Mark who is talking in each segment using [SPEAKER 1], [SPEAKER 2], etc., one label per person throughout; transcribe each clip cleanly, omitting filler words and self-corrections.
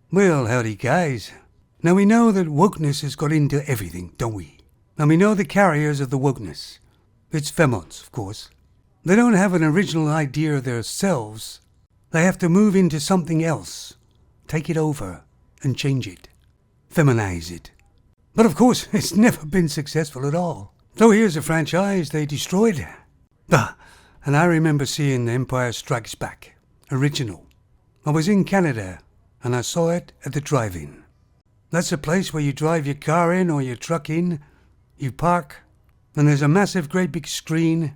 [SPEAKER 1] Well, howdy guys. Now we know that wokeness has got into everything, don't we? And we know the carriers of the wokeness. It's femons, of course. They don't have an original idea of themselves. They have to move into something else, take it over, and change it. Feminize it. But of course, it's never been successful at all. So here's a franchise they destroyed. And I remember seeing The Empire Strikes Back, original. I was in Canada, and I saw it at the drive-in. That's a place where you drive your car in or your truck in, you park, and there's a massive great big screen,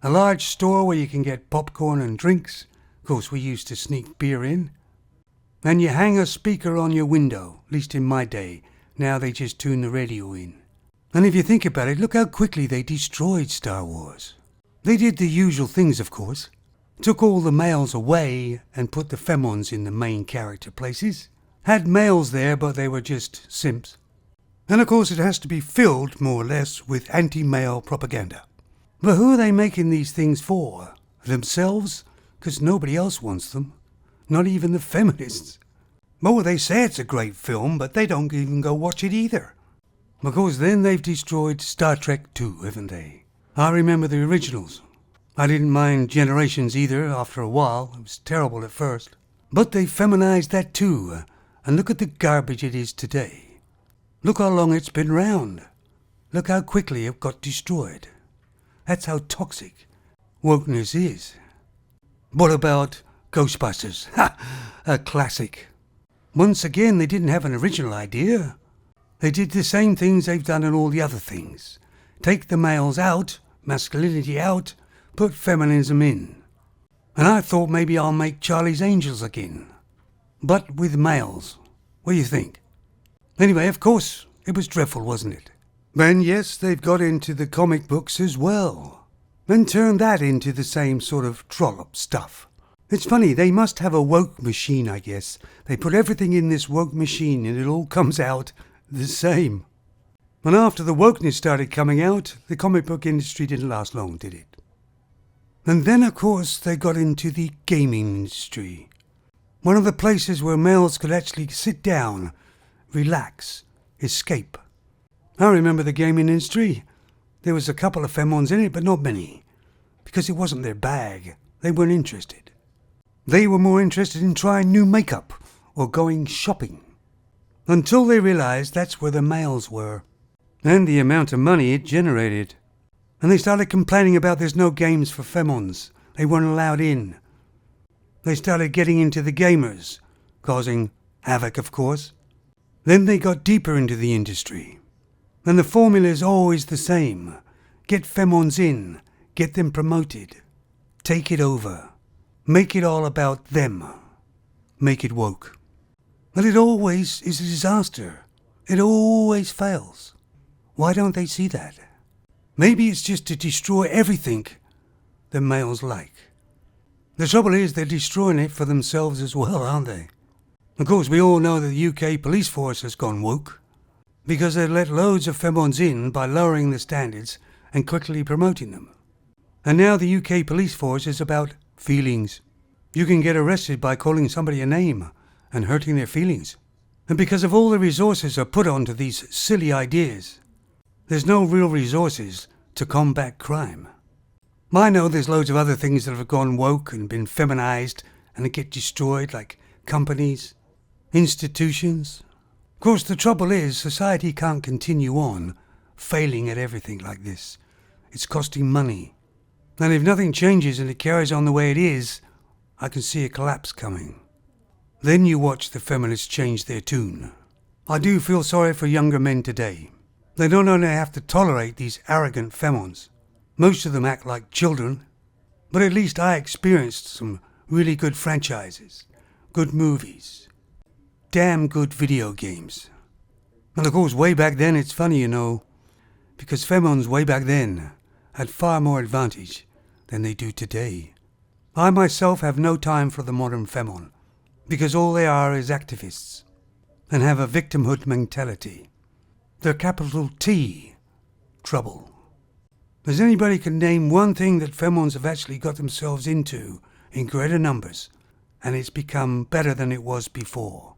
[SPEAKER 1] a large store where you can get popcorn and drinks. Of course, we used to sneak beer in. And you hang a speaker on your window, at least in my day. Now they just tune the radio in. And if you think about it, look how quickly they destroyed Star Wars. They did the usual things, of course. Took all the males away and put the femons in the main character places. Had males there, but they were just simps. And of course it has to be filled, more or less, with anti-male propaganda. But who are they making these things for? Themselves? Because nobody else wants them. Not even the feminists. Oh, they say it's a great film, but they don't even go watch it either. Of course, then they've destroyed Star Trek too, haven't they? I remember the originals. I didn't mind Generations either after a while. It was terrible at first. But they feminized that too. And look at the garbage it is today. Look how long it's been around. Look how quickly it got destroyed. That's how toxic wokeness is. What about Ghostbusters? Ha! A classic. Once again, they didn't have an original idea. They did the same things they've done in all the other things. Take the males out, masculinity out, put feminism in. And I thought maybe I'll make Charlie's Angels again. But with males. What do you think? Anyway, of course, it was dreadful, wasn't it? Then yes, they've got into the comic books as well. And turned that into the same sort of trollop stuff. It's funny, they must have a woke machine, I guess. They put everything in this woke machine and it all comes out the same. And after the wokeness started coming out, the comic book industry didn't last long, did it? And then, of course, they got into the gaming industry. One of the places where males could actually sit down, relax, escape. I remember the gaming industry. There was a couple of femons in it, but not many. Because it wasn't their bag. They weren't interested. They were more interested in trying new makeup or going shopping. Until they realized that's where the males were. And the amount of money it generated. And they started complaining about there's no games for femons. They weren't allowed in. They started getting into the gamers, causing havoc, of course. Then they got deeper into the industry. And the formula is always the same. Get femons in, get them promoted, take it over, make it all about them, make it woke. But it always is a disaster. It always fails. Why don't they see that? Maybe it's just to destroy everything the males like. The trouble is they're destroying it for themselves as well, aren't they? Of course, we all know that the UK police force has gone woke because they let loads of femons in by lowering the standards and quickly promoting them. And now the UK police force is about feelings. You can get arrested by calling somebody a name and hurting their feelings. And because of all the resources are put onto these silly ideas, there's no real resources to combat crime. I know there's loads of other things that have gone woke and been feminized and that get destroyed, like companies, institutions. Of course, the trouble is society can't continue on failing at everything like this. It's costing money. And if nothing changes and it carries on the way it is, I can see a collapse coming. Then you watch the feminists change their tune. I do feel sorry for younger men today. They don't only have to tolerate these arrogant femons. Most of them act like children. But at least I experienced some really good franchises, good movies, damn good video games. And of course, way back then, it's funny, because femons way back then had far more advantage than they do today. I myself have no time for the modern femon, because all they are is activists, and have a victimhood mentality. They're capital T, trouble. As anybody can name one thing that femons have actually got themselves into in greater numbers, and it's become better than it was before.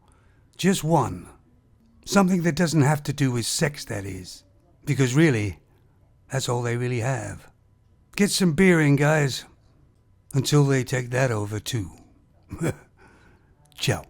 [SPEAKER 1] Just one. Something that doesn't have to do with sex, that is. Because really, that's all they really have. Get some beer in, guys. Until they take that over, too. Ciao.